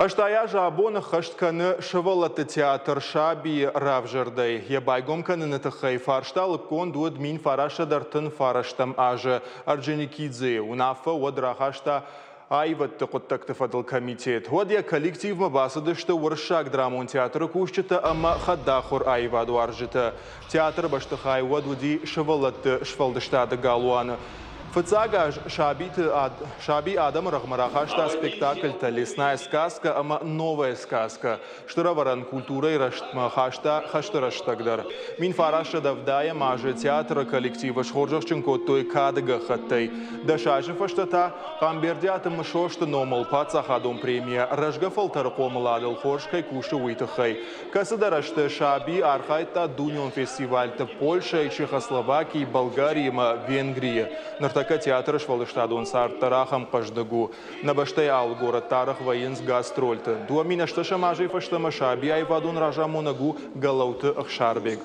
Аштая жабон хаштканы шывалаты театр шаби равжырдай. Ебайгом каныны тахай фарштал кон дуад мин фарашадартын фараштам ажы Орджоникидзе. Унафа одрахашта айватты құттақты фадыл комитет. Одия коллектив мабасыды, что уршак драмон театры кушчыта, ама хаддахур айваду аржыты. Театр баштыхай одуди шывалаты швалдыштады галуаны. Фацага шаби Адам Рахмарахашта спектакль-то лесная сказка, ама новая сказка. Штыраваран культура и раштмахашта хаштыраштагдар. Мин фараша давдая мажи театра коллектива шхоржахченко той кадыга хаттай. Дашажи фаштата камбердята мышошта номал пацахадом премия рожгафал тарқомаладыл хоршкай куши уйтахай. Касадарашта шаби архайта дуньон фестиваль-то Польша и Чехословакии, Болгарии, Венгрии. Нартака театр швалыштадун сартарахам паждагу. Набаштай ал город тарах военс гастрольта. Дуамина шташа мажи фаштама шаби айвадун ражамунагу галауты ахшарбег.